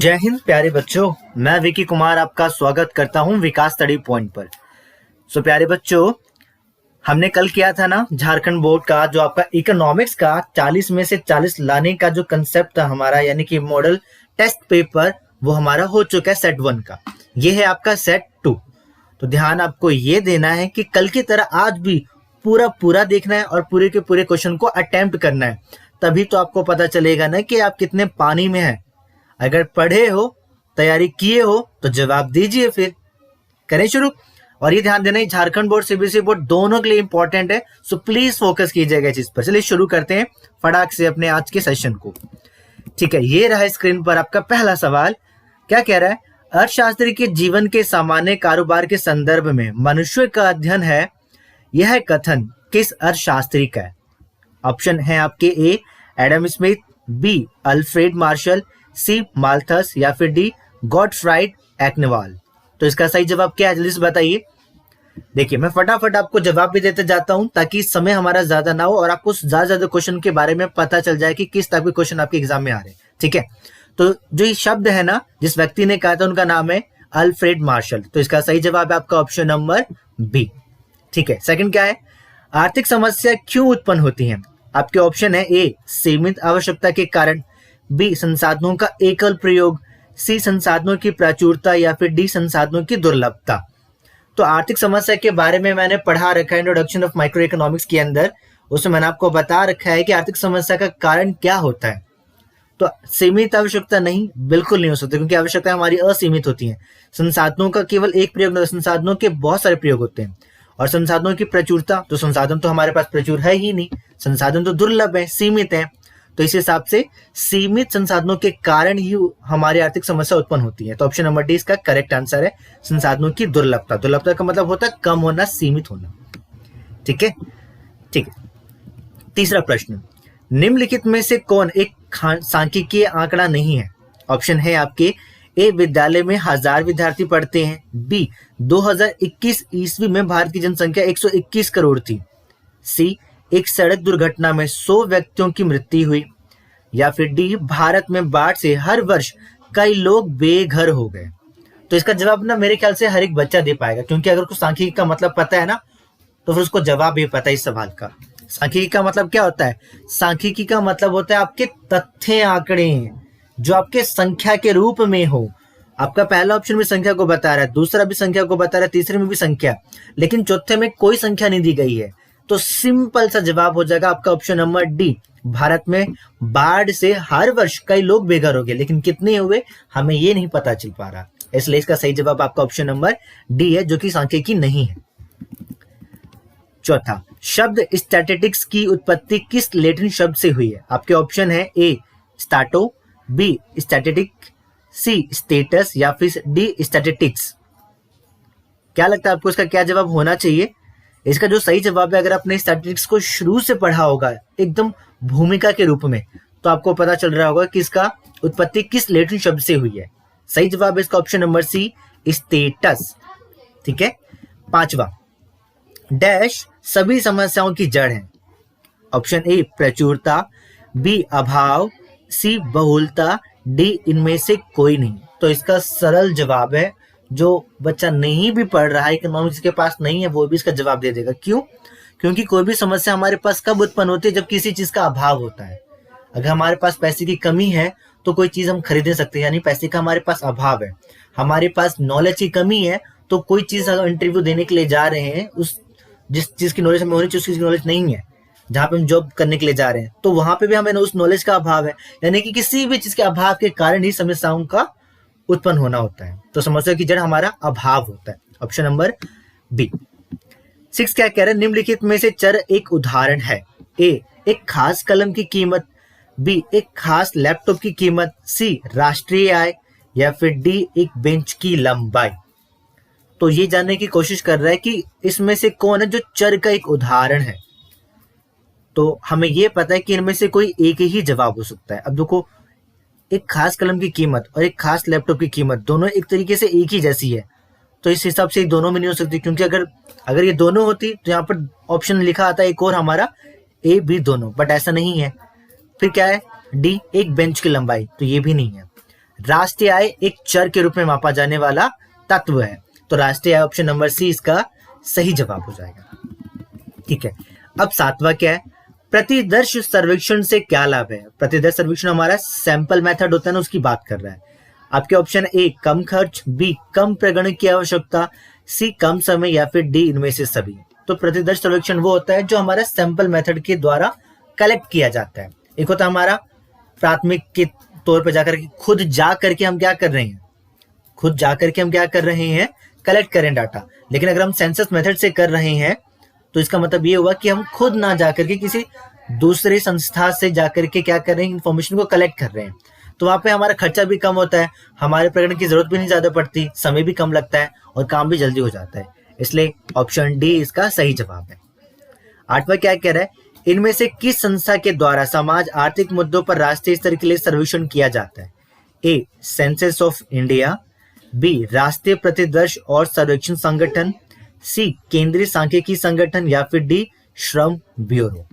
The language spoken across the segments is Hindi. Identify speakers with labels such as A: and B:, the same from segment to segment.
A: जय हिंद प्यारे बच्चों, मैं विकी कुमार आपका स्वागत करता हूं विकास स्टडी पॉइंट पर। प्यारे बच्चों, हमने कल किया था ना झारखंड बोर्ड का जो आपका इकोनॉमिक्स का 40 में से 40 लाने का जो कंसेप्ट था हमारा, यानी कि मॉडल टेस्ट पेपर, वो हमारा हो चुका है सेट 1 का। ये है आपका सेट 2। तो ध्यान आपको ये देना है कि कल की तरह आज भी पूरा देखना है और पूरे के पूरे क्वेश्चन को अटेम्प्ट करना है, तभी तो आपको पता चलेगा ना कि आप कितने पानी में हैं। अगर पढ़े हो, तैयारी किए हो तो जवाब दीजिए। फिर करें शुरू। और ये ध्यान देना है झारखंड बोर्ड सीबीएसई बोर्ड दोनों के लिए इंपॉर्टेंट है, सो प्लीज फोकस कीजिएगा इस चीज पर। चलिए शुरू करते हैं फटाक से अपने आज के सेशन को। ठीक है, ये रहा स्क्रीन पर आपका पहला सवाल। क्या कह रहा है? अर्थशास्त्री के जीवन के सामान्य कारोबार के संदर्भ में मनुष्य का अध्ययन है, यह कथन किस अर्थशास्त्री का है? ऑप्शन है आपके A Adam Smith, B Alfred Marshall, C Malthus या फिर डी गॉटफ्राइड एक्नेवाल। तो इसका सही जवाब क्या है, जल्दी से बताइए। देखिए, मैं फटाफट आपको जवाब भी देते जाता हूं ताकि समय हमारा ज्यादा ना हो और आपको ज्यादा क्वेश्चन के बारे में पता चल जाए कि किस टाइप के क्वेश्चन आपके एग्जाम में आ रहे हैं। ठीक है, तो जो ये शब्द है ना, जिस व्यक्ति ने कहा था, उनका नाम है अल्फ्रेड मार्शल। तो इसका सही जवाब है आपका ऑप्शन नंबर बी। ठीक है, सेकंड क्या है? आर्थिक समस्या क्यों उत्पन्न होती है? आपके ऑप्शन है ए सीमित आवश्यकता के कारण, बी संसाधनों का एकल प्रयोग, सी संसाधनों की प्रचुरता या फिर डी संसाधनों की दुर्लभता। तो आर्थिक समस्या के बारे में मैंने पढ़ा रखा है इंट्रोडक्शन ऑफ माइक्रो इकोनॉमिक्स के अंदर। उसमें मैंने आपको बता रखा है कि आर्थिक समस्या का कारण क्या होता है। तो सीमित आवश्यकता नहीं, बिल्कुल नहीं हो सकता, क्योंकि आवश्यकता हमारी असीमित होती है। संसाधनों का केवल एक प्रयोग नहीं, संसाधनों के बहुत सारे प्रयोग होते हैं। और संसाधनों की प्रचुरता, तो संसाधन तो हमारे पास प्रचुर है ही नहीं, संसाधन तो दुर्लभ है, सीमित है। तो इस हिसाब से सीमित संसाधनों के कारण ही हमारी आर्थिक समस्या उत्पन्न होती है। तो ऑप्शन नंबर डी इसका करेक्ट आंसर है, संसाधनों की दुर्लभता। दुर्लभता का मतलब होता है कम होना, सीमित होना। ठीक है, ठीक है। तीसरा प्रश्न, निम्नलिखित में से कौन एक सांख्यिकीय आंकड़ा नहीं है? ऑप्शन है आपके ए विद्यालय में 1000 विद्यार्थी पढ़ते हैं, बी 2021 ईस्वी में भारत की जनसंख्या 121 करोड़ थी, सी एक सड़क दुर्घटना में 100 व्यक्तियों की मृत्यु हुई, या फिर डी भारत में बाढ़ से हर वर्ष कई लोग बेघर हो गए। तो इसका जवाब ना मेरे ख्याल से हर एक बच्चा दे पाएगा, क्योंकि अगर उसको सांख्यिकी का मतलब पता है ना, तो फिर उसको जवाब भी पता है इस सवाल का। सांख्यिकी का मतलब क्या होता है? सांख्यिकी का मतलब होता है आपके तथ्य आंकड़े जो आपके संख्या के रूप में हो। आपका पहला ऑप्शन भी संख्या को बता रहा है, दूसरा भी संख्या को बता रहा है, तीसरे में भी संख्या, लेकिन चौथे में कोई संख्या नहीं दी गई है। तो सिंपल सा जवाब हो जाएगा आपका ऑप्शन नंबर डी, भारत में बाढ़ से हर वर्ष कई लोग बेघर हो गए, लेकिन कितने हुए हमें ये नहीं पता चल पा रहा। इसलिए इसका सही जवाब आपका ऑप्शन नंबर डी है, जो कि सांख्यिकी नहीं है। चौथा, शब्द स्टैटिस्टिक्स की उत्पत्ति किस लैटिन शब्द से हुई है? आपके ऑप्शन है ए स्टाटो, बी स्टैटिस्टिक, सी स्टेटस या फिर डी स्टैटिस्टिक्स। क्या लगता है आपको इसका क्या जवाब होना चाहिए? इसका जो सही जवाब है, अगर आपने स्टैटिस्टिक्स को शुरू से पढ़ा होगा एकदम भूमिका के रूप में, तो आपको पता चल रहा होगा कि इसका उत्पत्ति किस लैटिन शब्द से हुई है। सही जवाब है इसका ऑप्शन नंबर सी स्टेटस। ठीक है। पांचवा, डैश सभी समस्याओं की जड़ है। ऑप्शन ए प्रचुरता, बी अभाव, सी बहुलता, डी इनमें से कोई नहीं। तो इसका सरल जवाब है, जो बच्चा नहीं भी पढ़ रहा है, इकोनॉमिक्स के पास नहीं है, वो भी इसका जवाब दे देगा। क्यों? क्योंकि कोई भी समस्या हमारे पास कब उत्पन्न होती है? जब किसी चीज का अभाव होता है। अगर हमारे पास पैसे की कमी है तो कोई चीज हम खरीद नहीं सकते, यानी पैसे का हमारे पास अभाव है। हमारे पास नॉलेज की कमी है, तो कोई चीज अगर इंटरव्यू देने के लिए जा रहे हैं, उस जिस चीज की नॉलेज हमें होनी चाहिए उस चीज की नॉलेज नहीं है, जहाँ पे हम जॉब करने के लिए जा रहे हैं, तो वहां पे भी हमें उस नॉलेज का अभाव है। यानी कि किसी भी चीज के अभाव के कारण ही समस्याओं का उत्पन्न होना होता है। तो समस्या की जड़ हमारा अभाव होता है। Option number B. 6 क्या कह रहे हैं? निम्नलिखित में से चर एक उदाहरण है। ए एक खास कलम की कीमत, बी एक खास लैपटॉप की कीमत, सी राष्ट्रीय आय, या फिर डी एक बेंच की लंबाई। तो ये जानने की कोशिश कर रहा है कि इसमें से कौन है जो चर का एक उदाहरण है। तो हमें यह पता है कि इनमें से कोई एक ही जवाब हो सकता है। अब देखो, एक खास कलम की कीमत और एक खास लैपटॉप की कीमत दोनों एक तरीके से एक ही जैसी है, तो इस हिसाब से दोनों में नहीं हो सकती, क्योंकि अगर ये दोनों होती तो यहाँ पर ऑप्शन लिखा आता है एक और हमारा ए बी दोनों, बट ऐसा नहीं है। फिर क्या है? डी एक बेंच की लंबाई, तो ये भी नहीं है। राष्ट्रीय आय एक चर के रूप में मापा जाने वाला तत्व है। तो राष्ट्रीय आय ऑप्शन नंबर सी इसका सही जवाब हो जाएगा। ठीक है, अब सातवां क्या है, प्रतिदर्श सर्वेक्षण से क्या लाभ है। प्रतिदर्श सर्वेक्षण हमारा सैंपल मेथड होता है ना, उसकी बात कर रहा है। आपके ऑप्शन ए कम खर्च, बी कम प्रगणन की आवश्यकता, सी कम समय, या फिर डी इनमें से सभी। तो प्रतिदर्श सर्वेक्षण वो होता है जो हमारा सैंपल मेथड के द्वारा कलेक्ट किया जाता है। एक होता है हमारा प्राथमिक के तौर पर जाकर खुद जा करके हम क्या कर रहे हैं, खुद जा करके हम क्या कर रहे हैं, कलेक्ट करें डाटा। लेकिन अगर हम सेंसस मेथड से कर रहे हैं तो इसका मतलब ये हुआ कि हम खुद ना जाकर के किसी दूसरे संस्था से जाकर के क्या कर रहे हैं, इन्फॉर्मेशन को कलेक्ट कर रहे हैं। तो वहां पे हमारा खर्चा भी कम होता है, हमारे प्रकरण की जरूरत भी नहीं ज्यादा पड़ती, समय भी कम लगता है और काम भी जल्दी हो जाता है। इसलिए ऑप्शन डी इसका सही जवाब है। आठवां क्या कह रहा है, इनमें से किस संस्था के द्वारा समाज आर्थिक मुद्दों पर राष्ट्रीय स्तर के लिए सर्वेक्षण किया जाता है। ए सेंसस ऑफ इंडिया, बी राष्ट्रीय प्रतिदर्श और सर्वेक्षण संगठन, सी केंद्रीय सांख्यिकी संगठन, या फिर डी श्रम ब्यूरो।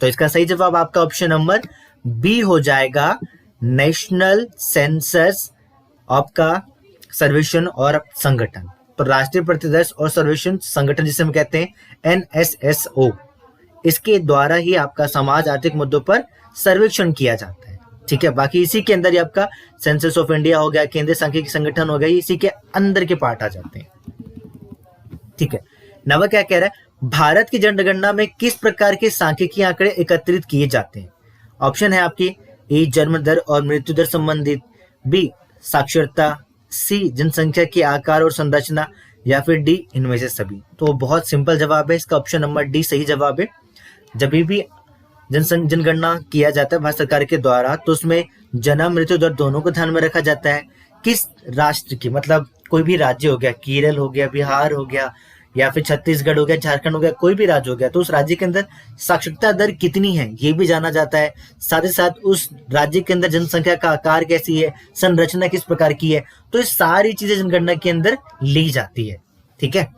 A: तो इसका सही जवाब आपका ऑप्शन नंबर बी हो जाएगा, नेशनल सेंसस आपका सर्वेक्षण और संगठन। तो राष्ट्रीय प्रतिदर्श और सर्वेक्षण संगठन जिसे हम कहते हैं NSSO, इसके द्वारा ही आपका समाज आर्थिक मुद्दों पर सर्वेक्षण किया जाता है। ठीक है, बाकी इसी के अंदर ही आपका सेंसस ऑफ इंडिया हो गया, केंद्रीय सांख्यिकी संगठन हो गया, इसी के अंदर के पार्ट आ जाते हैं। ठीक है, नवा क्या कह रहा है, भारत की जनगणना में किस प्रकार के सांख्यिकी आंकड़े एकत्रित किए जाते हैं। ऑप्शन है आपकी ए जन्म दर और मृत्यु दर संबंधित, बी साक्षरता, सी जनसंख्या के आकार और संरचना, या फिर डी इनमें से सभी। तो बहुत सिंपल जवाब है इसका, ऑप्शन नंबर डी सही जवाब है। जब भी जनगणना किया जाता है भारत सरकार के द्वारा तो उसमें जन्म मृत्यु दर दोनों को ध्यान में रखा जाता है। किस राष्ट्र की, मतलब कोई भी राज्य हो गया, केरल हो गया, बिहार हो गया, या फिर छत्तीसगढ़ हो गया, झारखंड हो गया, कोई भी राज्य हो गया, तो उस राज्य के अंदर साक्षरता दर कितनी है ये भी जाना जाता है। साथ ही साथ उस राज्य के अंदर जनसंख्या का आकार कैसी है, संरचना किस प्रकार की है, तो ये सारी चीजें जनगणना के अंदर ली जाती है। ठीक है,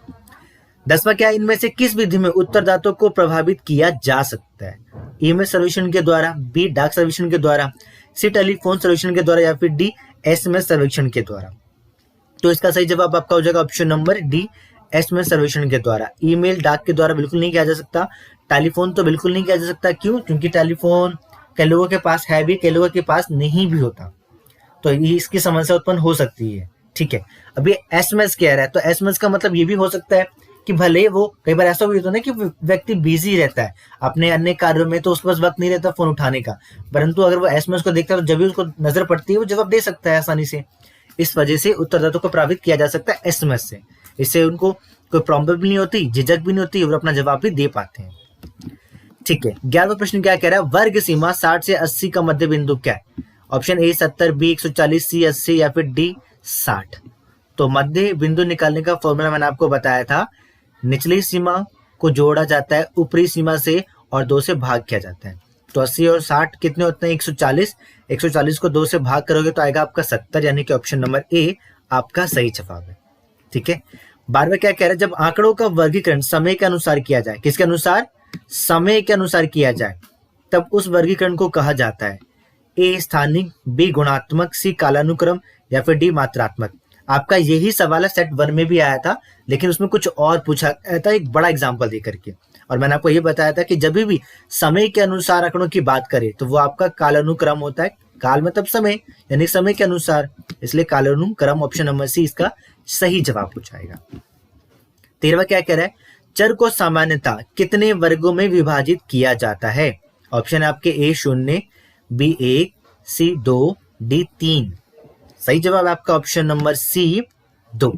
A: 10वां क्या, इनमें से किस विधि में उत्तरदाताओं को प्रभावित किया जा सकता है। ईमेल सर्वेक्षण के द्वारा, बी डाक सर्वेक्षण के द्वारा, सी टेलीफोन सर्वेक्षण के द्वारा, या फिर डी SMS सर्वेक्षण के द्वारा। तो इसका सही जवाब आपका हो जाएगा ऑप्शन नंबर डी SMS सर्वेक्षण के द्वारा। ईमेल डाक के द्वारा बिल्कुल नहीं किया जा सकता, टेलीफोन तो बिल्कुल नहीं किया जा सकता। क्यों? क्योंकि टेलीफोन कई लोगों के पास है भी, कई लोगों के पास नहीं भी होता, तो इसकी समस्या उत्पन्न हो सकती है। ठीक है, अभी SMS कह रहा है तो SMS का मतलब ये भी हो सकता है कि भले वो, कई बार ऐसा भी होता है ना कि व्यक्ति बिजी रहता है अपने अन्य कार्यों में, तो उसके पास वक्त नहीं रहता फोन उठाने का, परंतु अगर वो SMS को देखता है तो जब भी उसको नजर पड़ती है वो जवाब दे सकता है आसानी से। इस वजह से उत्तरदाताओं को प्रभावित किया जा सकता है SMS से। इससे उनको कोई प्रॉब्लम भी नहीं होती, झिझक भी नहीं होती, और अपना जवाब भी दे पाते हैं। ठीक है, 11वां प्रश्न क्या कह रहा है, वर्ग सीमा 60 से 80 का मध्य बिंदु क्या है। ऑप्शन ए 70, बी 140, सी 80, या फिर डी 60। तो मध्य बिंदु निकालने का फॉर्मूला मैंने आपको बताया था, निचली सीमा को जोड़ा जाता है ऊपरी सीमा से और 2 से भाग किया जाता है। तो 80 और 60 कितने होते हैं, 140। 140 को 2 से भाग करोगे तो आएगा आपका 70, यानी कि ऑप्शन नंबर ए आपका सही जवाब है। ठीक है, 12वां क्या कह रहा है, जब आंकड़ों का वर्गीकरण समय के अनुसार किया जाए, किसके अनुसार, समय के अनुसार किया जाए, तब उस वर्गीकरण को कहा जाता है। ए स्थानिक, बी गुणात्मक, सी कालानुक्रम, या फिर डी मात्रात्मक। आपका यही सवाल है सेट 1 में भी आया था, लेकिन उसमें कुछ और पूछा था एक बड़ा एग्जाम्पल दे करके, और मैंने आपको ये बताया था कि जब भी समय के अनुसार आंकड़ों की बात करें तो वो आपका कालानुक्रम होता है। काल मतलब समय, यानी समय के अनुसार, इसलिए कालानुक्रम ऑप्शन नंबर सी इसका सही जवाब हो जाएगा। 13वां क्या कह रहा है, चर को सामान्यतः कितने वर्गों में विभाजित किया जाता है। ऑप्शन है आपके ए 0, बी 1, सी 2, डी 3। सही जवाब आपका ऑप्शन नंबर सी 2।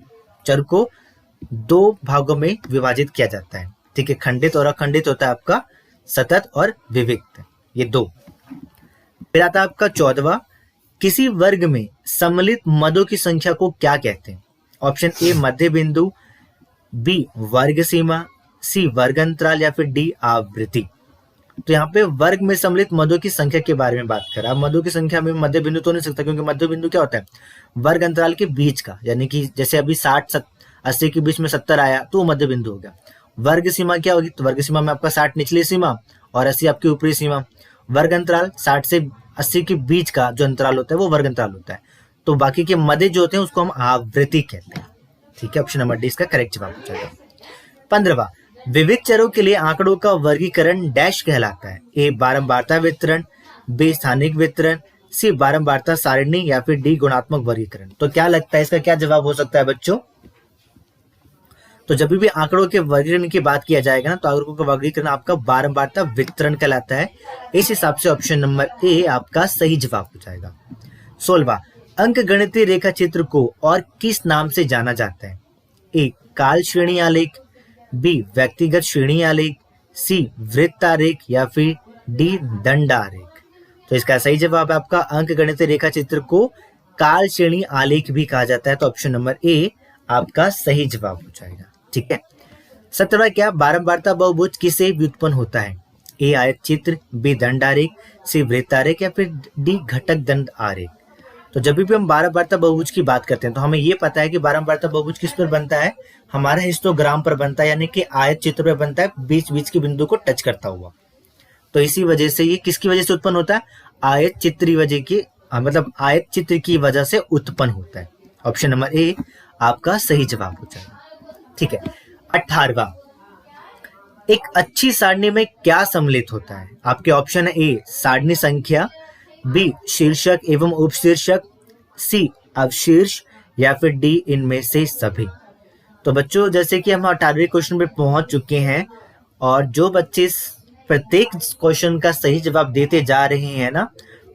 A: चर को 2 भागों में विभाजित किया जाता है। ठीक है, खंडित और अखंडित होता है आपका सतत और विविक्त, ये 2। फिर आता है आपका 14वां, किसी वर्ग में सम्मिलित मदों की संख्या को क्या कहते हैं। ऑप्शन ए मध्य बिंदु, बी वर्ग सीमा, सी वर्ग अंतराल, या फिर डी आवृत्ति। तो यहाँ पे वर्ग में सम्मिलित मदों की संख्या के बारे में बात करा। मदों की संख्या में मध्य बिंदु तो नहीं सकता, क्योंकि मध्य बिंदु क्या होता है, वर्ग अंतराल के बीच का, यानी कि जैसे अभी 60-80 के बीच में 70 आया तो मध्य बिंदु हो गया। वर्ग सीमा क्या होगी, तो वर्ग सीमा में आपका 60 निचली सीमा और 80 आपकी ऊपरी सीमा। वर्ग अंतराल 60 से 80 के बीच का जो अंतराल होता है वो वर्ग अंतराल होता है। तो बाकी के मदे जो होते हैं उसको हम आवृत्ति कहते हैं। ठीक है, ऑप्शन नंबर डी इसका करेक्ट जवाब हो जाएगा। 15वां, विविध चरों के लिए आंकड़ों का वर्गीकरण डैश कहलाता है। ए बारंबारता वितरण, बी स्थानिक वितरण, सी बारंबारता सारणी या फिर डी गुणात्मक वर्गीकरण। तो क्या लगता है इसका क्या जवाब हो सकता है बच्चों? तो जब भी आंकड़ों के वर्गीकरण की बात किया जाएगा ना, तो आंकड़ों का वर्गीकरण आपका बारंबारता वितरण कहलाता है। इस हिसाब से ऑप्शन नंबर ए आपका सही जवाब हो जाएगा। 16वां, अंक गणितीय रेखा चित्र को और किस नाम से जाना जाता है? ए काल श्रेणी आलेख, बी व्यक्तिगत श्रेणी आलेख, सी वृत्त आरेख या फिर डी दंड आरेख। तो इसका सही जवाब है आपका अंक गणितीय रेखा चित्र को काल श्रेणी आलेख भी कहा जाता है। तो ऑप्शन नंबर ए आपका सही जवाब हो जाएगा। ठीक है, 17वां, क्या बारंबारता बहुभुज किसे व्युत्पन्न होता है? ए आयत चित्र, बी दंड आरेख, सी वृत्त आरेख या फिर डी घटक दंड आरेख। तो जब भी हम बारंबारता बहुभुज की बात करते हैं तो हमें ये पता है कि बारंबारता बहुभुज किस पर बनता है? हमारा हिस्टोग्राम पर बनता है, यानी कि आयत चित्र पर बनता है, बीच बीच के बिंदु को टच करता हुआ। तो इसी वजह से ये किसकी वजह से उत्पन्न होता है? आयत चित्र वजह की मतलब आयत चित्र की वजह से उत्पन्न होता है। ऑप्शन नंबर ए आपका सही जवाब हो जाएगा। ठीक है, 18वां, एक अच्छी सारणी में क्या सम्मिलित होता है? आपके ऑप्शन है ए सारणी संख्या, बी शीर्षक एवं उपशीर्षक, सी अवशीर्ष या फिर डी इनमें से सभी। तो बच्चों जैसे कि हम 18वें क्वेश्चन पे पहुंच चुके हैं और जो बच्चे प्रत्येक क्वेश्चन का सही जवाब देते जा रहे हैं ना,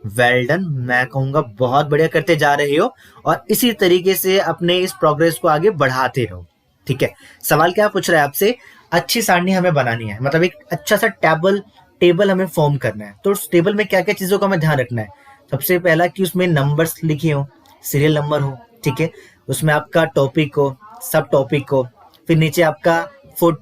A: वेल डन, मैं कहूंगा बहुत बढ़िया करते जा रहे हो और इसी तरीके से अपने इस प्रोग्रेस को आगे बढ़ाते रहो। ठीक है, सवाल क्या पूछ रहा है आपसे? अच्छी सारणी हमें बनानी है, मतलब एक अच्छा सा टेबल हमें फॉर्म करना है। तो उस टेबल में क्या क्या चीजों का हमें ध्यान रखना है? सबसे पहला कि उसमें नंबर्स लिखे हो, सीरियल नंबर हो। ठीक है, उसमें आपका टॉपिक हो, सब टॉपिक हो, फिर नीचे आपका फुट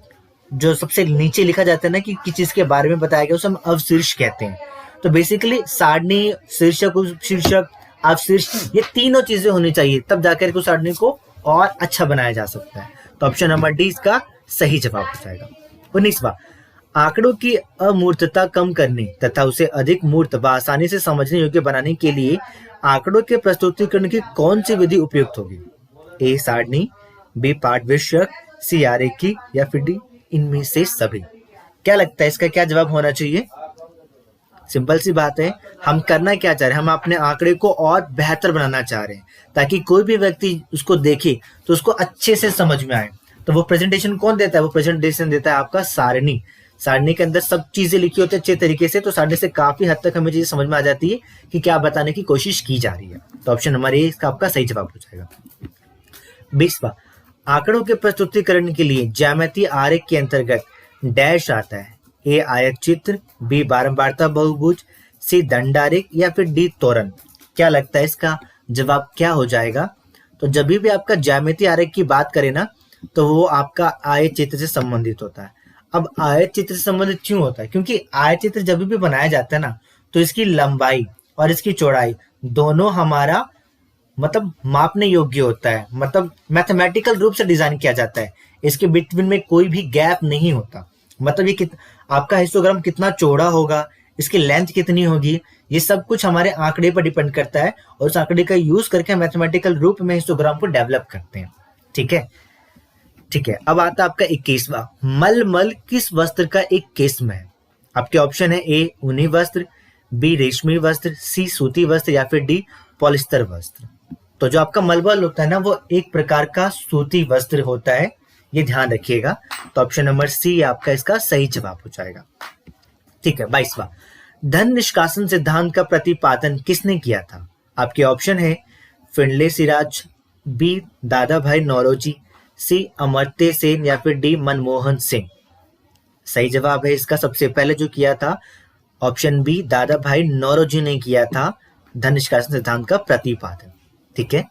A: जो सबसे नीचे लिखा जाता है ना कि किस चीज के बारे में बताया गया, उसे हम अवशीर्ष कहते हैं। तो बेसिकली सारणी, शीर्षक, उपशीर्षक, अवशीर्ष, ये तीनों चीजें होनी चाहिए, तब जाकर उस सारणी को और अच्छा बनाया जा सकता है। तो ऑप्शन नंबर डी इसका सही जवाब हो जाएगा। 19वां, आंकड़ों की अमूर्तता कम करने तथा उसे अधिक मूर्त व आसानी से समझने योग्य बनाने के लिए आंकड़ों के प्रस्तुतिकरण की कौन सी विधि उपयुक्त होगी? ए सारणी, बी पाठ विषयक, सी आरेखी या फिर डी इनमें से सभी। क्या लगता है इसका क्या जवाब होना चाहिए? सिंपल सी बात है, हम करना क्या चाह रहे हैं? हम अपने आंकड़े को और बेहतर बनाना चाह रहे हैं ताकि कोई भी व्यक्ति उसको देखे तो उसको अच्छे से समझ में आए। तो वो प्रेजेंटेशन कौन देता है? वो प्रेजेंटेशन देता है आपका सारणी। सारणी के अंदर सब चीजें लिखी होती है अच्छे तरीके से, तो सारणी से काफी हद तक हमें चीजें समझ में आ जाती है कि क्या बताने की कोशिश की जा रही है। तो ऑप्शन नंबर ए इसका आपका सही जवाब हो जाएगा। 20वां, आंकड़ों के प्रस्तुतिकरण के लिए ज्यामितीय आरेख के अंतर्गत डैश आता है। ए आयत चित्र, बी बारंबारता बहुभुज, सी दंड आरेख या फिर डी त्वरण। क्या लगता है इसका जवाब क्या हो जाएगा? तो जब भी आपका ज्यामितीय आरेख की बात करें ना, तो वो आपका आयत चित्र से संबंधित होता है। अब आयत चित्र से संबंधित क्यों होता है? क्योंकि आयत चित्र जब भी बनाया जाता है ना, तो इसकी लंबाई और इसकी चौड़ाई दोनों हमारा मतलब मापने योग्य होता है, मतलब मैथमेटिकल रूप से डिजाइन किया जाता है। इसके बिटवीन में कोई भी गैप नहीं होता। मतलब ये आपका हिस्टोग्राम कितना चौड़ा होगा, इसकी लेंथ कितनी होगी, ये सब कुछ हमारे आंकड़े पर डिपेंड करता है और उस आंकड़े का यूज करके मैथमेटिकल रूप में हिस्टोग्राम को डेवलप करते हैं। ठीक है, ठीक है। अब आता है आपका 21वां, मलमल किस वस्त्र का एक किस्म है? आपके ऑप्शन है ए ऊनी वस्त्र, बी रेशमी वस्त्र, सी सूती वस्त्र या फिर डी पॉलिस्टर वस्त्र। तो जो आपका मलमल होता है ना, वो एक प्रकार का सूती वस्त्र होता है, ये ध्यान रखिएगा। तो ऑप्शन नंबर सी आपका इसका सही जवाब हो जाएगा। ठीक है। 22वां, धन निष्कासन सिद्धांत का प्रतिपादन किसने किया था? आपके ऑप्शन है फिंडले सिराज, बी दादा भाई नौरोजी, सी अमर्त्य सेन या फिर डी मनमोहन सिंह। सही जवाब है इसका सबसे पहले जो किया था ऑप्शन बी दादा भाई नौरोजी ने किया था धन निष्कासन सिद्धांत का प्रतिपादन। ठीक है,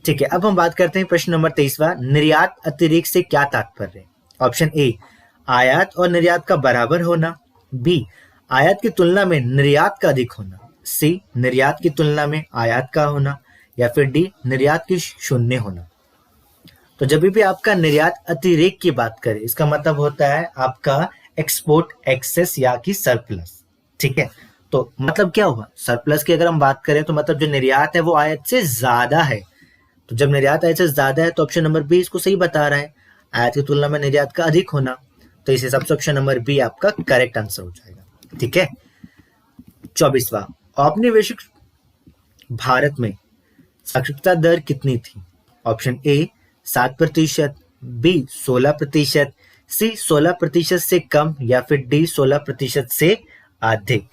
A: ठीक है। अब हम बात करते हैं प्रश्न नंबर 23वां, निर्यात अतिरेक से क्या तात्पर्य? ऑप्शन ए आयात और निर्यात का बराबर होना, बी आयात की तुलना में निर्यात का अधिक होना, सी निर्यात की तुलना में आयात का होना या फिर डी निर्यात की शून्य होना। तो जब भी आपका निर्यात अतिरेक की बात करें, इसका मतलब होता है आपका एक्सपोर्ट एक्सेस या कि सरप्लस। ठीक है, तो मतलब क्या हुआ, सरप्लस की अगर हम बात करें तो मतलब जो निर्यात है वो आयात से ज्यादा है। तो जब निर्यात आयात से ज्यादा है तो ऑप्शन नंबर बी इसको सही बता रहा है, आयात की तुलना में निर्यात का अधिक होना। तो इस हिसाब से ऑप्शन नंबर बी आपका करेक्ट आंसर हो जाएगा। ठीक है। 24वां, औपनिवेशिक भारत में साक्षरता दर कितनी थी? ऑप्शन ए 7%, बी 16%, सी 16% से कम या फिर डी 16% से अधिक।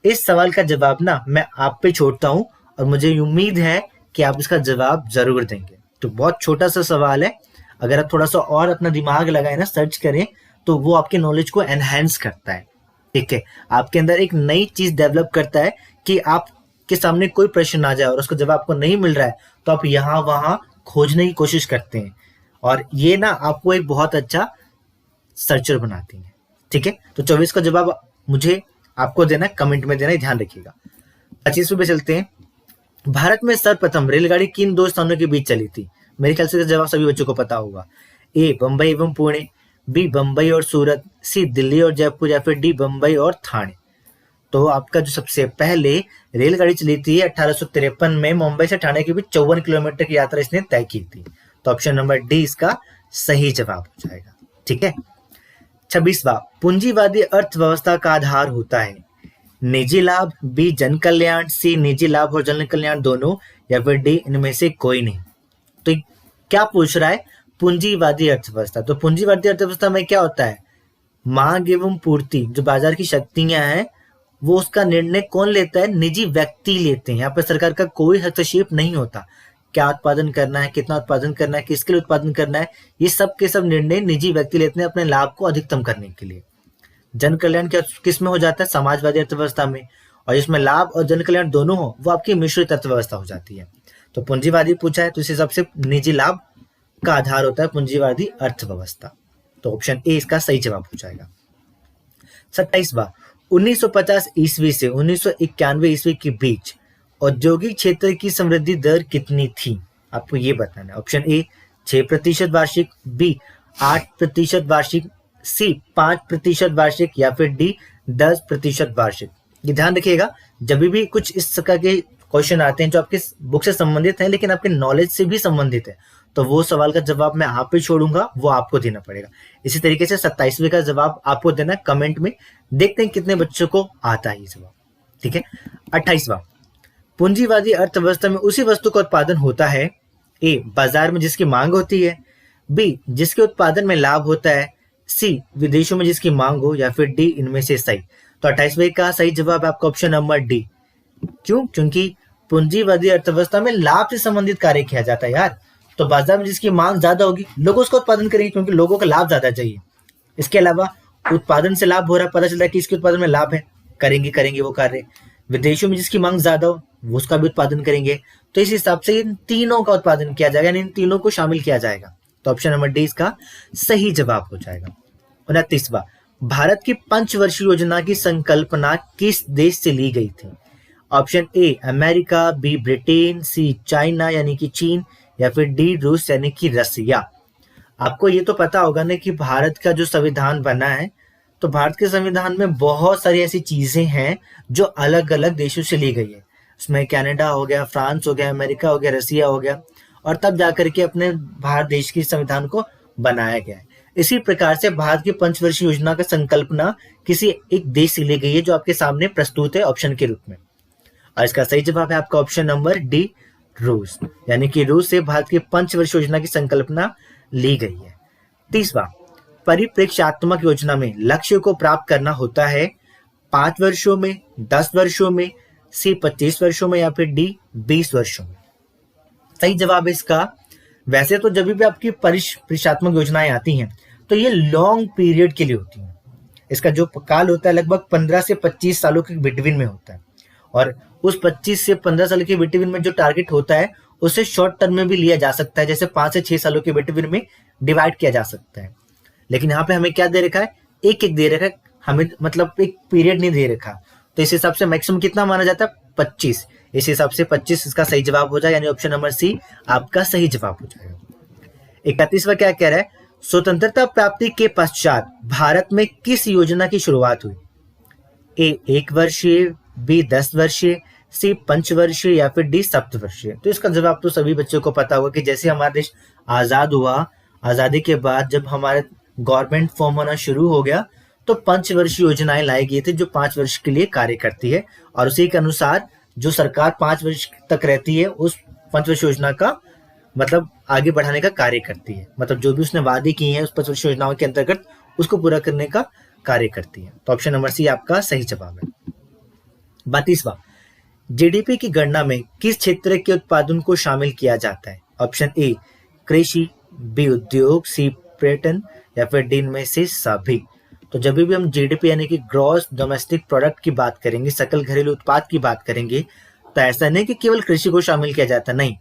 A: इस सवाल का जवाब ना मैं आप पे छोड़ता हूं और मुझे उम्मीद है कि आप इसका जवाब जरूर देंगे। तो बहुत छोटा सा सवाल है, अगर आप थोड़ा सा और अपना दिमाग लगाए ना, सर्च करें, तो वो आपके नॉलेज को एनहेंस करता है। ठीक है, आपके अंदर एक नई चीज डेवलप करता है कि आपके सामने कोई प्रश्न आ जाए और उसका जवाब आपको नहीं मिल रहा है तो आप यहाँ वहां खोजने की कोशिश करते हैं, और ये ना आपको एक बहुत अच्छा सर्चर बनाती है। ठीक है, तो 24 का जवाब मुझे आपको देना है, कमेंट में देना है, ध्यान रखिएगा। 25 पे चलते हैं। भारत में सर्वप्रथम रेलगाड़ी किन दो स्थानों के बीच चली थी? मेरे ख्याल से जवाब सभी बच्चों को पता होगा। ए बंबई एवं पुणे, बी बंबई और सूरत, सी दिल्ली और जयपुर, या फिर डी बंबई और थाने। तो आपका जो सबसे पहले रेलगाड़ी चली थी 1853 में मुंबई से ठाणे के बीच 54 किलोमीटर की यात्रा इसने तय की थी। तो ऑप्शन नंबर डी इसका सही जवाब हो जाएगा। ठीक है। 26वां, पूंजीवादी अर्थव्यवस्था का आधार होता है निजी लाभ, बी जन कल्याण, सी निजी लाभ और जन कल्याण दोनों, या फिर डी इनमें से कोई नहीं। तो क्या पूछ रहा है? पूंजीवादी अर्थव्यवस्था। तो पूंजीवादी अर्थव्यवस्था में क्या होता है? मांग एवं पूर्ति, जो बाजार की शक्तियां हैं, वो उसका निर्णय कौन लेता है? निजी व्यक्ति लेते हैं। यहाँ पर सरकार का कोई हस्तक्षेप नहीं होता। क्या उत्पादन करना है, कितना उत्पादन करना है, किसके लिए उत्पादन करना है, ये सब के सब निर्णय निजी व्यक्ति लेते हैं अपने लाभ को अधिकतम करने के लिए। जन कल्याण क्या किस में हो जाता है? समाजवादी अर्थव्यवस्था में। और जिसमें लाभ और जन कल्याण दोनों हो वो आपकी मिश्रित अर्थव्यवस्था हो जाती है। तो पूंजीवादी पूछा है तो इस हिसाब से निजी लाभ का आधार होता है पूंजीवादी अर्थव्यवस्था। तो ऑप्शन ए इसका सही जवाब हो जाएगा। 27वां, 1950 ईस्वी से 1991 ईस्वी के बीच औद्योगिक क्षेत्र की समृद्धि दर कितनी थी? आपको ये बताना है। ऑप्शन ए 6% वार्षिक, बी 8% वार्षिक, सी 5% वार्षिक, या फिर डी 10% वार्षिक। ये ध्यान रखिएगा, जब भी कुछ इस तरह के क्वेश्चन आते हैं जो आपके बुक से संबंधित हैं लेकिन आपके नॉलेज से भी संबंधित है, तो वो सवाल का जवाब मैं आप पे छोड़ूंगा, वो आपको देना पड़ेगा। इसी तरीके से 27वें का जवाब आपको देना है कमेंट में, देखते हैं कितने बच्चों को आता है ये जवाब। ठीक है। 28वां, पूंजीवादी अर्थव्यवस्था में उसी वस्तु का उत्पादन होता है, ए बाजार में जिसकी मांग होती है, बी जिसके उत्पादन में लाभ होता है, सी विदेशों में जिसकी मांग हो, या फिर डी इनमें से सही। तो 28वें का सही जवाब है आपका ऑप्शन नंबर डी। क्यों? क्योंकि पूंजीवादी अर्थव्यवस्था में लाभ से संबंधित कार्य किया जाता है यार। तो बाजार में जिसकी मांग ज्यादा होगी लोग उसका उत्पादन करेंगे क्योंकि लोगों को लाभ ज्यादा चाहिए। इसके अलावा उत्पादन से लाभ हो रहा है, पता चल रहा है कि इसके उत्पादन में लाभ है, करेंगे वो कार्य। विदेशों में जिसकी मांग ज्यादा हो वो उसका भी उत्पादन करेंगे। तो इस हिसाब से इन तीनों का उत्पादन किया जाएगा, इन तीनों को शामिल किया जाएगा। तो ऑप्शन नंबर डी इसका सही जवाब हो जाएगा। 29वां, भारत की पंचवर्षीय योजना की संकल्पना किस देश से ली गई थी? Option A America, B Britain, C China यानी कि चीन, या फिर डी रूस यानी कि रसिया। आपको ये तो पता होगा ना कि भारत का जो संविधान बना है, तो भारत के संविधान में बहुत सारी ऐसी चीजें हैं जो अलग अलग देशों से ली गई है। उसमें कनाडा हो गया, फ्रांस हो गया, अमेरिका हो गया, रसिया हो गया, और तब जाकर के अपने भारत देश की संविधान को बनाया गया है। इसी प्रकार से भारत की पंचवर्षीय योजना का संकल्पना किसी एक देश से ली गई है जो आपके सामने प्रस्तुत है ऑप्शन के रूप में। और इसका सही जवाब है आपका ऑप्शन नंबर डी रूस, यानी कि रूस से भारत की पंचवर्षीय योजना की संकल्पना ली गई है। 30वां, परिप्रेक्ष्यात्मक योजना में लक्ष्य को प्राप्त करना होता है 5 वर्षों में, 10 वर्षों में, सी 25 वर्षों में, या फिर डी 20 वर्षों में। सही जवाब है इसका, वैसे तो जब भी आपकी परिप्रेक्ष्यात्मक योजनाएं आती हैं तो ये लॉन्ग पीरियड के लिए होती हैं। इसका जो काल होता है लगभग 15 से 25 सालों के बिटवीन में होता है, और उस 25 से 15 साल के बिटवीन में जो टारगेट होता है उसे शॉर्ट टर्म में भी लिया जा सकता है, जैसे 5 से 6 सालों के बिटवीन में डिवाइड किया जा सकता है। लेकिन यहाँ पे हमें क्या दे रखा है? एक दे रखा है हमें, मतलब एक पीरियड नहीं दे रखा। तो इस हिसाब से मैक्सिमम कितना माना जाता है? 25। इस हिसाब से 25 इसका सही जवाब हो जाएगा, यानी ऑप्शन नंबर सी आपका सही जवाब हो जाएगा। 31वां क्या कह रहा है? स्वतंत्रता प्राप्ति के पश्चात भारत में किस योजना की शुरुआत हुई? ए 1 वर्षीय, बी 10 वर्षीय, सी 5 वर्षीय या फिर डी 7 वर्षीय। तो इसका जवाब तो सभी बच्चों को पता होगा कि जैसे हमारा देश आज़ाद हुआ, आज़ादी के बाद जब हमारे गवर्नमेंट फॉर्म होना शुरू हो गया तो 5 वर्षीय योजनाएं लाई गई थी जो 5 वर्ष के लिए कार्य करती है, और उसी के अनुसार जो सरकार 5 वर्ष तक रहती है उस 5 वर्ष योजना का मतलब आगे बढ़ाने का कार्य करती है, मतलब जो भी उसने वादे किए हैं उस 5 वर्ष योजनाओं के अंतर्गत उसको पूरा करने का कार्य करती है। तो ऑप्शन नंबर सी आपका सही जवाब है। 32वां, जीडीपी की गणना में किस क्षेत्र के उत्पादन को शामिल किया जाता है? ऑप्शन ए कृषि, बी उद्योग, सी पर्यटन या फिर डी इनमें से सभी। तो जब भी हम जीडीपी यानी कि ग्रॉस डोमेस्टिक प्रोडक्ट की बात करेंगे, सकल घरेलू उत्पाद की बात करेंगे, तो ऐसा नहीं कि केवल कृषि को शामिल किया जाता, नहीं,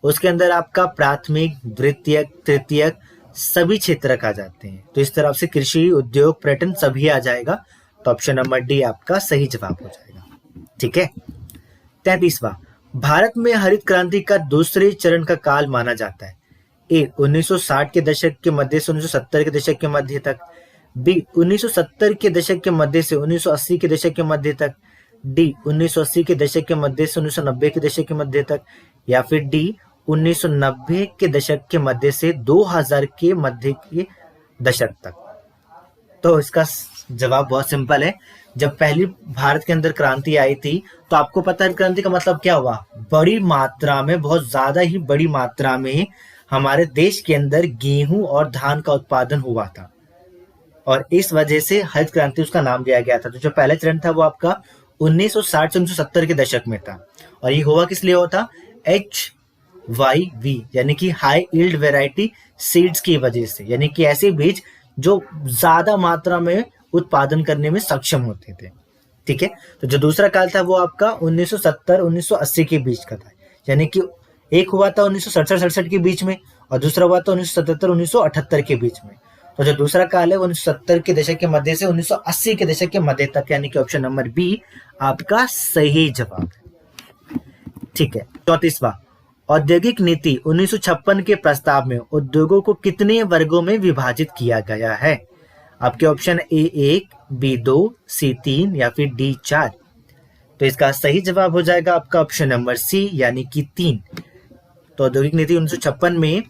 A: उसके अंदर आपका प्राथमिक, द्वितीयक, तृतीयक सभी क्षेत्र आ जाते हैं। तो इस तरह से कृषि, उद्योग, पर्यटन सभी आ जाएगा। तो ऑप्शन नंबर डी आपका सही जवाब हो जाएगा। ठीक है। 33वां, भारत में हरित क्रांति का दूसरे चरण का काल माना जाता है? ए 1960 के दशक के मध्य से 1970 के दशक के मध्य तक, बी 1970 के दशक के मध्य से 1980 के दशक के मध्य तक, डी 1980 के दशक के मध्य से 1990 के दशक के मध्य तक, या फिर डी 1990 के दशक के मध्य से 2000 के मध्य के दशक तक। तो इसका जवाब बहुत सिंपल है। जब पहली भारत के अंदर क्रांति आई थी तो आपको पता है क्रांति का मतलब क्या हुआ? बड़ी मात्रा में, बहुत ज्यादा ही बड़ी मात्रा में हमारे देश के अंदर गेहूं और धान का उत्पादन हुआ था, और इस वजह से हरित क्रांति उसका नाम दिया गया था। तो जो पहला चरण था वो आपका 1960 से 1970 के दशक में था, और ये हुआ किस लिए होता? HYV यानी कि हाई यील्ड वैरायटी सीड्स की वजह से, यानी कि ऐसे बीज जो ज्यादा मात्रा में उत्पादन करने में सक्षम होते थे। ठीक है। तो जो दूसरा काल था वो आपका 1970-1980 के बीच का था, यानी कि एक हुआ था 1967 के बीच में और दूसरा हुआ था 1977-1978 के बीच में। तो जो दूसरा काल है वो 1970 के दशक के मध्य से 1980 के दशक के मध्य तक, यानी कि ऑप्शन नंबर बी आपका सही जवाब है। ठीक है। 34वां, औद्योगिक नीति 1956 के प्रस्ताव में उद्योगों को कितने वर्गों में विभाजित किया गया है? आपके ऑप्शन ए 1, बी 2, सी 3 या फिर डी 4। तो इसका सही जवाब हो जाएगा आपका ऑप्शन नंबर सी यानी कि 3। तो औद्योगिक नीति 1956 में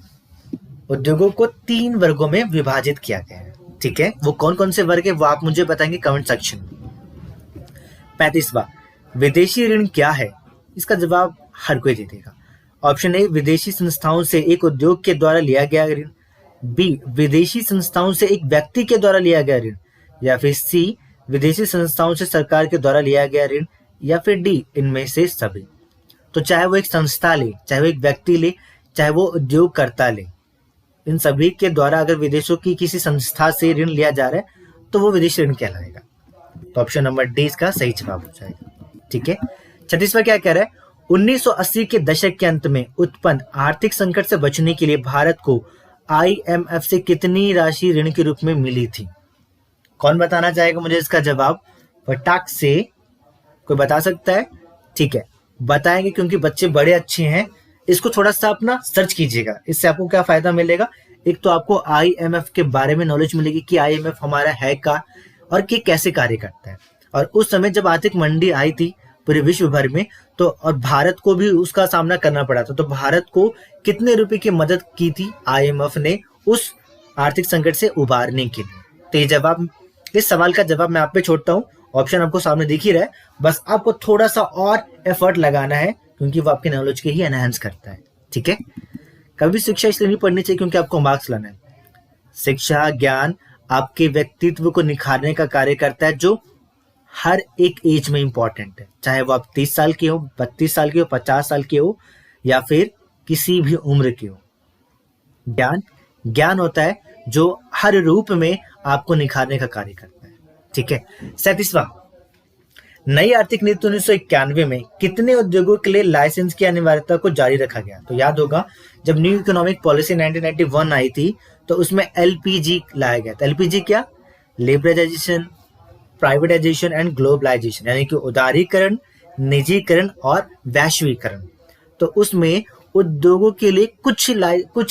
A: उद्योगों को 3 वर्गों में विभाजित किया गया है। ठीक है। वो कौन कौन से वर्ग है वो आप मुझे बताएंगे कमेंट सेक्शन में। 35वां, विदेशी ऋण क्या है? इसका जवाब हर कोई दे देगा। ऑप्शन ए विदेशी संस्थाओं से एक उद्योग के द्वारा लिया गया ऋण, बी विदेशी संस्थाओं से एक व्यक्ति के द्वारा लिया गया ऋण, या फिर सी विदेशी संस्थाओं से सरकार के द्वारा लिया गया ऋण, या फिर डी इनमें से सभी। तो चाहे वो एक संस्था ले, चाहे वो एक व्यक्ति ले, चाहे वो उद्योगकर्ता ले, इन सभी के द्वारा अगर विदेशों की किसी संस्था से ऋण लिया जा रहा है तो वो विदेशी ऋण कहलाएगा। तो ऑप्शन नंबर डी इसका सही जवाब हो जाएगा। ठीक है। 36वां क्या कह रहा है? 1980 के दशक के अंत में उत्पन्न आर्थिक संकट से बचने के लिए भारत को IMF से कितनी राशि ऋण के रूप में मिली थी? कौन बताना चाहेगा मुझे इसका जवाब? फटाक से कोई बता सकता है? ठीक है, बताएंगे क्योंकि बच्चे बड़े अच्छे हैं। इसको थोड़ा सा अपना सर्च कीजिएगा, इससे आपको क्या फायदा मिलेगा? एक तो आपको IMF के बारे में नॉलेज मिलेगी कि IMF हमारा है क्या और कि कैसे कार्य करता है। और उस समय जब आर्थिक मंदी आई थी पूरे विश्व भर में, तो और भारत को भी उसका सामना करना पड़ा था, तो भारत को कितने रुपए की मदद की थी IMF ने उस आर्थिक संकट से उबारने के लिए? तो ये जवाब, इस सवाल का जवाब मैं आप पे छोड़ता हूँ। ऑप्शन आपको सामने दिख ही रहा है, बस आपको थोड़ा सा और एफर्ट लगाना है क्योंकि वो आपके नॉलेज के ही एनहांस करता है। ठीक है। कभी शिक्षा इसलिए नहीं पढ़नी चाहिए क्योंकि आपको मार्क्स लाना है। शिक्षा, ज्ञान आपके व्यक्तित्व को निखारने का कार्य करता है, जो हर एक एज में इंपॉर्टेंट है, चाहे वो आप 30 साल के हो, 32 साल के हो, 50 साल के हो या फिर किसी भी उम्र के हो। ज्ञान होता है जो हर रूप में आपको निखारने का कार्य करता है। ठीक है। 37वां, नई आर्थिक नीति 1991 में कितने उद्योगों के लिए लाइसेंस की अनिवार्यता को जारी रखा गया? तो याद होगा जब न्यू इकोनॉमिक पॉलिसी 1991 आई थी तो उसमें LPG लाया गया था। LPG क्या? लिबरलाइजेशन, प्राइवेटाइजेशन एंड ग्लोबलाइजेशन, यानी कि उदारीकरण, निजीकरण और वैश्वीकरण। तो उसमें उद्योगों के लिए कुछ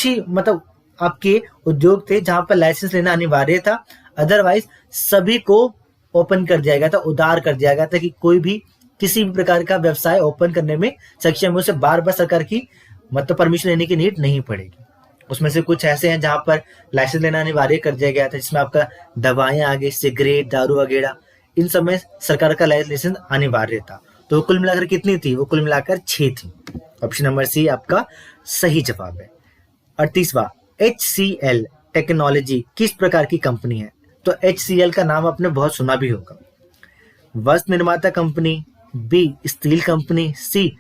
A: ही मतलब आपके उद्योग थे जहां पर लाइसेंस लेना अनिवार्य था, अदरवाइज सभी को ओपन कर दिया गया था, उदार कर दिया गया था कि कोई भी किसी भी प्रकार का व्यवसाय ओपन करने में सक्षम है, उसे बार बार सरकार की मतलब परमिशन लेने की नीड नहीं पड़ेगी। उसमें से कुछ ऐसे हैं जहां पर लाइसेंस लेना अनिवार्य कर दिया गया था, जिसमें आपका दवाएं आ गई, सिगरेट, दारू वगैरह, इन सब में सरकार का लाइसेंस अनिवार्य था। तो कुल मिलाकर कितनी थी? वो कुल मिलाकर 6 थी। ऑप्शन नंबर सी आपका सही जवाब है। 38वां, HCL टेक्नोलॉजी किस प्रकार की कंपनी है? तो HCL का नाम आपने बहुत सुना भी होगा। वस्त्र निर्माता कंपनी, बी स्टील कंपनी, सी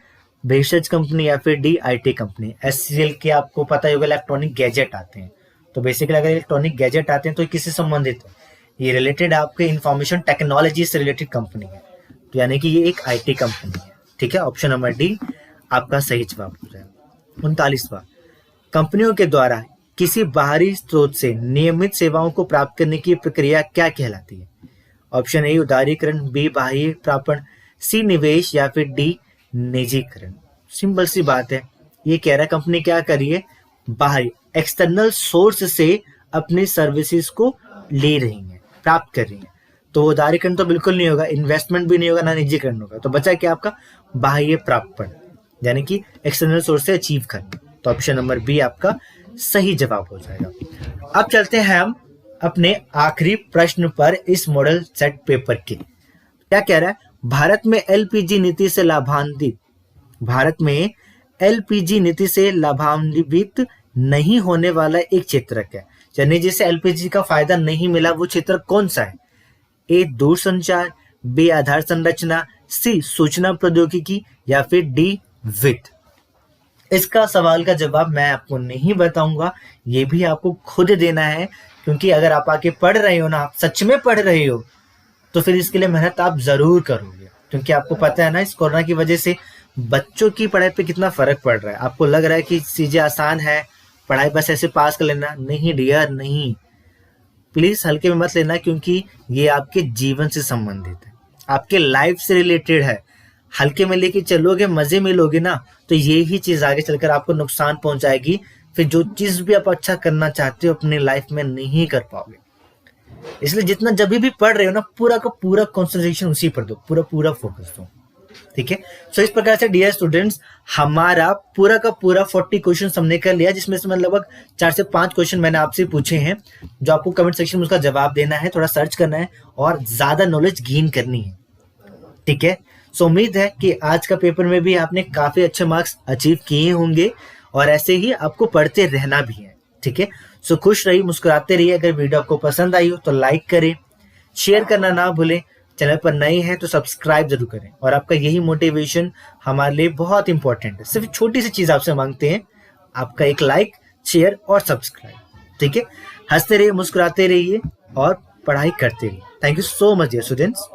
A: भेषज कंपनी या फिर डी IT कंपनी। HCL के आपको पता ही होगा इलेक्ट्रॉनिक गैजेट आते हैं। तो बेसिकली अगर इलेक्ट्रॉनिक गैजेट आते हैं तो किससे संबंधित है? ये रिलेटेड आपके इंफॉर्मेशन टेक्नोलॉजी से रिलेटेड कंपनी है, तो यानी कि ये एक IT कंपनी है। ठीक है, ऑप्शन नंबर डी आपका सही जवाब हो जाएगा। 39वां, कंपनियों के द्वारा किसी बाहरी स्रोत से नियमित सेवाओं को प्राप्त करने की प्रक्रिया क्या कहलाती है? ऑप्शन ए उदारीकरण, बी बाह्य प्रापण, सी निवेश या फिर डी निजीकरण। सिंपल सी बात है, ये कह रहा है कंपनी क्या करिए, बाहरी एक्सटर्नल सोर्स से अपनी सर्विसेज को ले रही है, प्राप्त कर रही है। तो उदारीकरण तो बिल्कुल नहीं होगा, इन्वेस्टमेंट भी नहीं होगा, ना निजीकरण होगा। तो बचा क्या आपका? बाह्य प्रापण, यानी कि एक्सटर्नल सोर्स से अचीव करना। तो ऑप्शन नंबर बी आपका सही जवाब हो जाएगा। अब चलते हैं हम अपने आखिरी प्रश्न पर इस मॉडल सेट पेपर के। क्या कह रहा है? भारत में LPG नीति से लाभान्वित नहीं होने वाला एक क्षेत्र है, यानी जिसे LPG का फायदा नहीं मिला वो क्षेत्र कौन सा है? ए दूरसंचार, बी आधार संरचना, सी सूचना प्रौद्योगिकी या फिर डी वित्त। इसका सवाल का जवाब मैं आपको नहीं बताऊंगा, ये भी आपको खुद देना है, क्योंकि अगर आप आके पढ़ रहे हो ना, आप सच में पढ़ रहे हो, तो फिर इसके लिए मेहनत आप जरूर करोगे। क्योंकि आपको पता है ना, इस कोरोना की वजह से बच्चों की पढ़ाई पे कितना फर्क पड़ रहा है। आपको लग रहा है कि चीजें आसान है, पढ़ाई बस ऐसे पास कर लेना। नहीं डियर, नहीं, प्लीज हल्के में मत लेना, क्योंकि ये आपके जीवन से संबंधित है, आपके लाइफ से रिलेटेड है। हल्के में लेके चलोगे, मजे में लोगे ना, तो ये ही चीज आगे चलकर आपको नुकसान पहुंचाएगी। फिर जो चीज भी आप अच्छा करना चाहते हो अपनी लाइफ में नहीं कर पाओगे। इसलिए जितना जब भी पढ़ रहे हो ना, पूरा का पूरा कंसंट्रेशन उसी पर दो, पूरा फोकस दो। ठीक है, सो इस प्रकार से डियर स्टूडेंट्स, हमारा पूरा का पूरा 40 क्वेश्चन हमने कर लिया, जिसमें से लगभग 4 से 5 क्वेश्चन मैंने आपसे पूछे हैं, जो आपको कमेंट सेक्शन में उसका जवाब देना है, थोड़ा सर्च करना है और ज्यादा नॉलेज गेन करनी है। ठीक है, सो उम्मीद है कि आज का पेपर में भी आपने काफी अच्छे मार्क्स अचीव किए होंगे, और ऐसे ही आपको पढ़ते रहना भी है। ठीक है, सो खुश रहिए, मुस्कुराते रहिए। अगर वीडियो आपको पसंद आई हो तो लाइक करें, शेयर करना ना भूलें। चैनल पर नए हैं तो सब्सक्राइब जरूर करें, और आपका यही मोटिवेशन हमारे लिए बहुत इंपॉर्टेंट है। सिर्फ छोटी सी चीज आपसे मांगते हैं, आपका एक लाइक, शेयर और सब्सक्राइब। ठीक है, हंसते रहिए, मुस्कुराते रहिए और पढ़ाई करते रहिए। Thank you so much dear students.